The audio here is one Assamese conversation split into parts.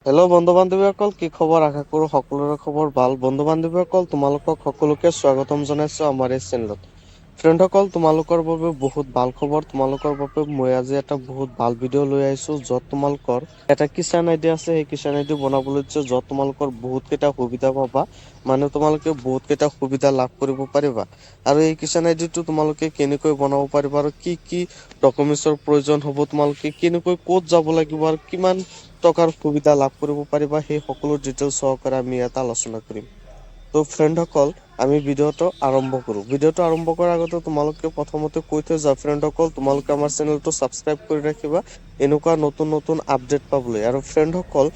হেল্ল' বন্ধু বান্ধৱীসকল, কি খবৰ? আশা কৰো সকলোৰে খবৰ ভাল। বন্ধু বান্ধৱীসকল, তোমালোকক সকলোকে স্বাগতম জনাইছো আমাৰ এই চেনেলত। ফ্ৰেণ্ডসকল, তোমালোকৰ বাবে বহুত ভাল খবৰ। তোমালোকৰ বাবে মই আজি এটা বহুত ভাল ভিডিঅ' লৈ আহিছো, য'ত তোমালোকৰ এটা কিষাণ আইডি আছে। সেই কিষাণ আইডি বনাবলৈ দিছে, য'ত তোমালোকৰ বহুত কেইটা সুবিধা পাবা। মানে তোমালোকে বহুত কেইটা সুবিধা লাভ কৰিব পাৰিবা। আৰু এই কিষাণ আইডিটো তোমালোকে কেনেকৈ বনাব পাৰিবা আৰু কি কি ডকুমেন্টছৰ প্ৰয়োজন হ'ব, তোমালোকে কেনেকৈ ক'ত যাব লাগিব আৰু কিমান টকাৰ সুবিধা লাভ কৰিব পাৰিবা, সেই সকলো ডিটেইলছ সহকাৰে আমি ইয়াত আলোচনা কৰিম। ত' ফ্ৰেণ্ডসকল, আমি ভিডিঅ'টো আৰম্ভ কৰো। ভিডিঅ'টো আৰম্ভ কৰাৰ আগতে তোমালোকে প্ৰথমতে কৈ থৈ যাওঁ, ফ্ৰেণ্ডসকল, তোমালোকে আমাৰ চেনেলটো ছাবস্ক্ৰাইব কৰি ৰাখিবা এনেকুৱা নতুন নতুন আপডেট পাবলৈ। আৰু ফ্ৰেণ্ডসকল,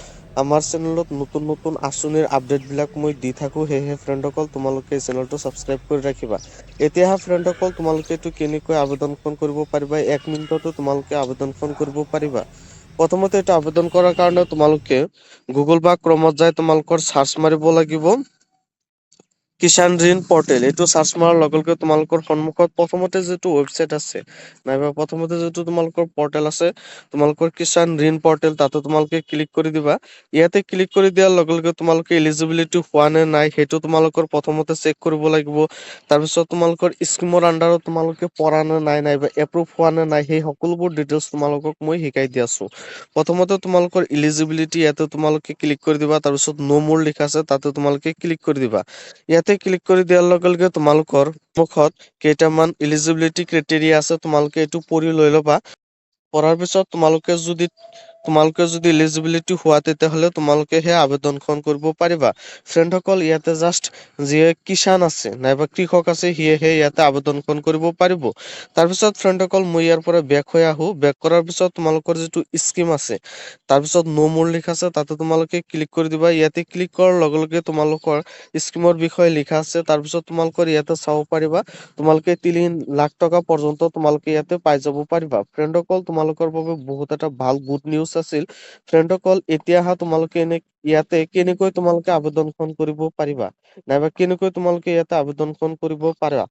আমাৰ চেনেলত নতুন নতুন আঁচনিৰ আপডেট বিলাক মই দি থাকো, সেয়েহে ফ্ৰেণ্ডসকল তোমালোকে চেনেলটো ছাবস্ক্ৰাইব কৰি ৰাখিবা। এতিয়া ফ্ৰেণ্ডসকল, তোমালোকে এইটো কেনেকৈ আবেদনখন কৰিব পাৰিবা, 1 মিনিটতো তোমালোকে আবেদনখন কৰিব পাৰিবা। প্ৰথমতে এইটো আবেদন কৰাৰ কাৰণে তোমালোকে গুগল বা ক্ৰমত যাই তোমালোকৰ চাৰ্চ মাৰিব লাগিব কিষাণ ঋণ পৰ্টেল। এইটো চাৰ্চ মাৰাৰ লগে লগে তোমালোকৰ সন্মুখত প্ৰথমতে যিটো ৱেবচাইট আছে, নাইবা প্ৰথমতে যিটো তোমালোকৰ পৰ্টেল আছে, তোমালোকৰ কিষাণ ঋণ পৰ্টেল, তাতে তোমালোকে ক্লিক কৰি দিবা। ইয়াতে ক্লিক কৰি দিয়াৰ লগে লগে তোমালোকে এলিজিবিলিটি হোৱা নে নাই সেইটো তোমালোকৰ প্ৰথমতে চেক কৰিব লাগিব। তাৰপিছত তোমালোকৰ স্কিমৰ আন্ডাৰত তোমালোকে পৰা নে নাই, নাইবা এপ্ৰুভ হোৱা নে নাই, সেই সকলোবোৰ ডিটেইলছ তোমালোকক মই শিকাই দি আছো। প্ৰথমতে তোমালোকৰ ইলিজিবিলিটি, ইয়াতে তোমালোকে ক্লিক কৰি দিবা। তাৰপিছত ন' মোৰ লিখা আছে, তাতে তোমালোকে ক্লিক কৰি দিবা। ইয়াতে ক্লিক কৰি দিয়াৰ লগে লগে তোমালোকৰ মুখত কেইটামান ইলিজিবিলিটি ক্ৰাইটেৰিয়া আছে, তোমালোকে এইটো পঢ়ি লৈ ল'বা। পঢ়াৰ পিছত তোমালোকে যদি এলিজিবিলিটি হোৱা, তেতিয়াহ'লে তোমালোকে সেই আবেদনখন কৰিব পাৰিবা। ফ্ৰেণ্ডসকল, ইয়াতে জাষ্ট যিয়ে কিষাণ আছে নাইবা কৃষক আছে, সিয়েহে ইয়াতে আবেদনখন কৰিব পাৰিব। তাৰপিছত ফ্ৰেণ্ডসকল, মই ইয়াৰ পৰা বেক হৈ আহো। বেক কৰাৰ পিছত তোমালোকৰ যিটো স্কিম আছে, তাৰপিছত ন' মোৰ লিখা আছে, তাতে তোমালোকে ক্লিক কৰি দিবা। ইয়াতে ক্লিক কৰাৰ লগে লগে তোমালোকৰ স্কিমৰ বিষয়ে লিখা আছে। তাৰপিছত তোমালোকৰ ইয়াতে চাব পাৰিবা, তোমালোকে 3 লাখ টকা পৰ্যন্ত তোমালোকে ইয়াতে পাই যাব পাৰিবা। ফ্ৰেণ্ডসকল, তোমালোকৰ বাবে বহুত এটা ভাল গুড নিউজ আছিল। ফ্ৰেণ্ডসকল, এতিয়া তোমালোকে ইয়াতে কেনেকৈ তোমালোকে আবেদনখন কৰিব পাৰিবা, নাইবা কেনেকৈ তোমালোকে ইয়াতে আবেদনখন কৰিব পাৰা।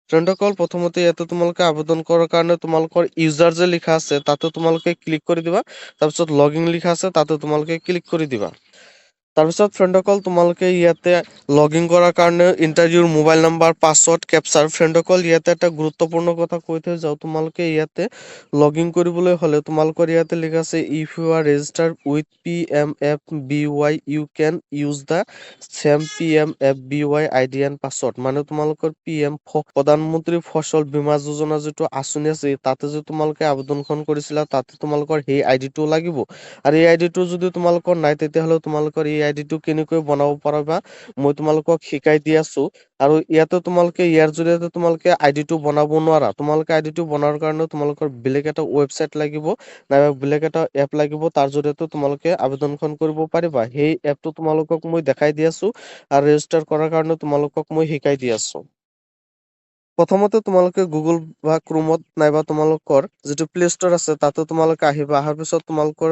ফ্ৰেণ্ডসকল, প্ৰথমতে ইয়াতে তোমালোকে আবেদন কৰাৰ কাৰণে তোমালোকৰ ইউজাৰ যে লিখা আছে, তাতে তোমালোকে ক্লিক কৰি দিবা। তাৰপিছত লগ ইন লিখা আছে, তাতে তোমালোকে ক্লিক কৰি দিবা। তাৰপিছত ফ্ৰেণ্ডসকল, তোমালোকে ইয়াতে লগ ইন কৰাৰ কাৰণে ইণ্টাৰভিউৰ মোবাইল নাম্বাৰ, পাছৱৰ্ড, কেপচাৰ। ফ্ৰেণ্ডসকল, ইয়াতে এটা গুৰুত্বপূৰ্ণ কথা কৈ থৈ যাওঁ, তোমালোকে ইয়াতে লগ ইন কৰিবলৈ হ'লে তোমালোকৰ ইয়াতে লিখা আছে, if you are registered with PMFBY you can use the same PMFBY ID and password. মানে তোমালোকৰ প্ৰধানমন্ত্ৰী ফচল বীমা যোজনা যিটো আঁচনি আছে, তাতে যে তোমালোকে আবেদনখন কৰিছিলা, তাতে তোমালোকৰ সেই আইডিটো লাগিব। আৰু এই আইডিটো যদি তোমালোকৰ নাই, তেতিয়াহ'লে তোমালোকৰ এই আইডিটো কেনেকৈ বনাব পাৰিবা, মই তোমালোকক শিকাই দি আছো। আৰু ইয়াতে তোমালোকে ইয়াৰ জৰিয়তে তোমালোকে আইডিটো বনাব নোৱাৰা। তোমালোকে আইডিটো বনোৱাৰ কাৰণে তোমালোকৰ বেলেগ এটা ৱেবচাইট লাগিব, নাইবা বেলেগ এটা এপ লাগিব, তাৰ জৰিয়তে তোমালোকে আবেদনখন কৰিব পাৰিবা। সেই এপটো তোমালোকক মই দেখাই দি আছো, আৰু ৰেজিষ্টাৰ কৰাৰ কাৰণে তোমালোকক মই শিকাই দি আছো। প্ৰথমতে তোমালোকে গুগল বা ক্ৰোমত নাইবা তোমালোকৰ যিটো প্লে ষ্ট'ৰ আছে, তাতে তোমালোকে আহিবা। অহাৰ পিছত তোমালোকৰ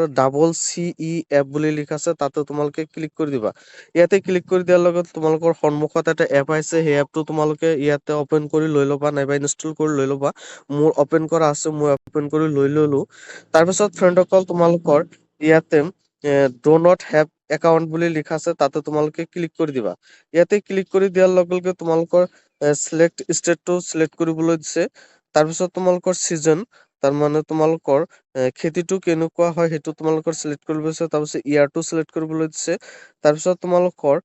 CE এপ বুলি লিখা আছে, তাতে তোমালোকে ক্লিক কৰি দিবা। ইয়াতে ক্লিক কৰি দিয়াৰ লগত তোমালোকৰ সন্মুখত এটা এপ আহিছে, সেই এপটো তোমালোকে ইয়াতে অপেন কৰি লৈ ল'বা, নাইবা ইনষ্টল কৰি লৈ ল'বা। মোৰ অপেন কৰা আছে, মই অপেন কৰি লৈ ললো। তাৰপিছত ফ্ৰেণ্ডসকল, তোমালোকৰ ইয়াতে ডো নট হেভ একাউণ্ট বুলি লিখা আছে, তাতে তোমালোকে ক্লিক কৰি দিবা। ইয়াতে ক্লিক কৰি দিয়াৰ লগে লগে তোমালোকৰ চিলেক্ট ষ্টেটটো চিলেক্ট কৰিবলৈ দিছে। তাৰপিছত তোমালোকৰ চিজন, তাৰমানে তোমালোকৰ খেতিটো কেনেকুৱা হয়, সেইটো তোমালোকৰ চিলেক্ট কৰিব দিছে। তাৰপিছত ইয়াৰটো চিলেক্ট কৰিবলৈ দিছে। তাৰপিছত তোমালোকৰ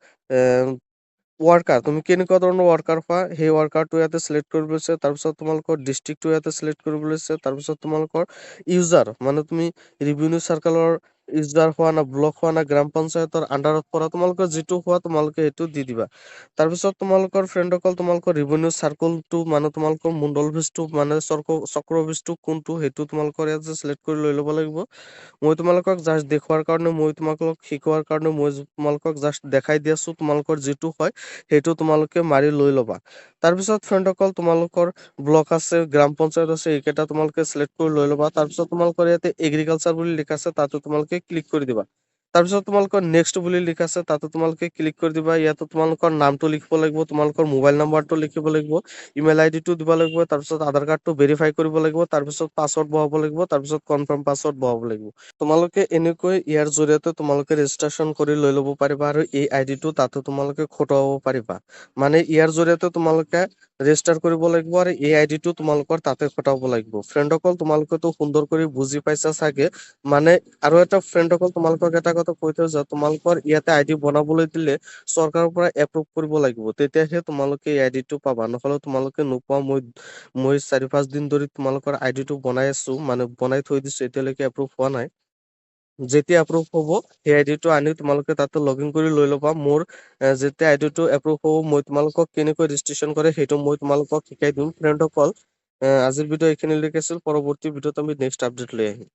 ৱাৰ্কাৰ, তুমি কেনেকুৱা ধৰণৰ ৱাৰ্কাৰ হোৱা, সেই ৱাৰ্কাৰটো ইয়াতে চিলেক্ট কৰিব দিছে। তাৰপিছত তোমালোকৰ ডিষ্ট্ৰিক্টটো ইয়াতে চিলেক্ট কৰিবলৈ দিছে। তাৰপিছত তোমালোকৰ ইউজাৰ, মানে তুমি ৰেভিনিউ চাৰ্কলৰ ইউজাৰ হোৱা না, ব্লক হোৱা না, গ্ৰাম পঞ্চায়তৰ আণ্ডাৰত পৰা, তোমালোকৰ যিটো হোৱা তোমালোকে সেইটো দি দিবা। তাৰপিছত তোমালোকৰ ফ্ৰেণ্ডসকল, তোমালোকৰ ৰেভিনিউ চাৰ্কলটো, মানে তোমালোকৰ মণ্ডল অফিচটো, মানে চক্ৰ অফিচটো কোনটো, সেইটো তোমালোকৰ ইয়াতে চিলেক্ট কৰি লৈ ল'ব লাগিব। মই তোমালোকক জাষ্ট দেখুৱাৰ কাৰণে, মই তোমালোকক শিকোৱাৰ কাৰণে, মই তোমালোকক জাষ্ট দেখাই দি আছো। তোমালোকৰ যিটো হয় সেইটো তোমালোকে মাৰি লৈ ল'বা। তাৰপিছত ফ্ৰেণ্ডসকল, তোমালোকৰ ব্লক আছে, গ্ৰাম পঞ্চায়ত আছে, এইকেইটা তোমালোকে চিলেক্ট কৰি লৈ ল'বা। তাৰপিছত তোমালোকৰ ইয়াতে এগ্ৰিকালচাৰ বুলি লিখা আছে, তাতে তোমালোকে ক্লিক কৰি দিবা। তাৰপিছত তোমালোকৰ নেক্সট বুলি লিখা আছে, তাতে তোমালোকে ক্লিক কৰি দিবা। ইয়াতে তোমালোকৰ নামটো লিখিব লাগিব, তোমালোকৰ মোবাইল নাম্বাৰটো লিখিব লাগিব, ইমেইল আইডিটো দিব লাগিব, তাৰপিছত আধাৰ কাৰ্ডটো ভেৰিফাই কৰিব লাগিব, তাৰপিছত পাছৱৰ্ড বহাব লাগিব, তাৰপিছত কনফাৰ্ম পাছৱৰ্ড বহাব লাগিব। তোমালোকে এনেকৈ ইয়াৰ জৰিয়তে তোমালোকে ৰেজিষ্ট্ৰেচন কৰি লৈ ল'ব পাৰিবা আৰু এই আইডিটো তাতে তোমালোকে খটুৱাব পাৰিবা। মানে ইয়াৰ জৰিয়তে তোমালোকে ৰেজিষ্টাৰ কৰিব লাগিব আৰু এই আইডিটো তোমালোকৰ তাতে খটাব লাগিব। ফ্ৰেণ্ডসকল তোমালোকেতো সুন্দৰ কৰি বুজি পাইছা চাগে। মানে আৰু এটা ফ্ৰেণ্ডসকল তোমালোকক এটা কথা কৈ থৈ যাওঁ, তোমালোকৰ ইয়াতে আইডি বনাবলৈ দিলে চৰকাৰৰ পৰা এপ্ৰুভ কৰিব লাগিব, তেতিয়াহে তোমালোকে এই আইডিটো পাবা, নহ'লে তোমালোকে নোপোৱা। মই 4-5 দিন ধৰি তোমালোকৰ আইডিটো বনাই আছো, মানে বনাই থৈ দিছো, এতিয়ালৈকে এপ্ৰুভ হোৱা নাই। যেতিয়া এপ্ৰুভ হ'ব সেই আইডিটো আনি তোমালোকে তাতে লগ ইন কৰি লৈ ল'বা। মোৰ যেতিয়া আইডিটো এপ্ৰুভ হ'ব, মই তোমালোকক কেনেকৈ ৰেজিষ্ট্ৰেচন কৰে সেইটো মই তোমালোকক শিকাই দিম। ফ্ৰেণ্ডসকল আজিৰ ভিডিঅ' এইখিনিলৈকে আছিল। পৰৱৰ্তী ভিডিঅ'ত আমি নেক্সট আপডেট লৈ আহিম।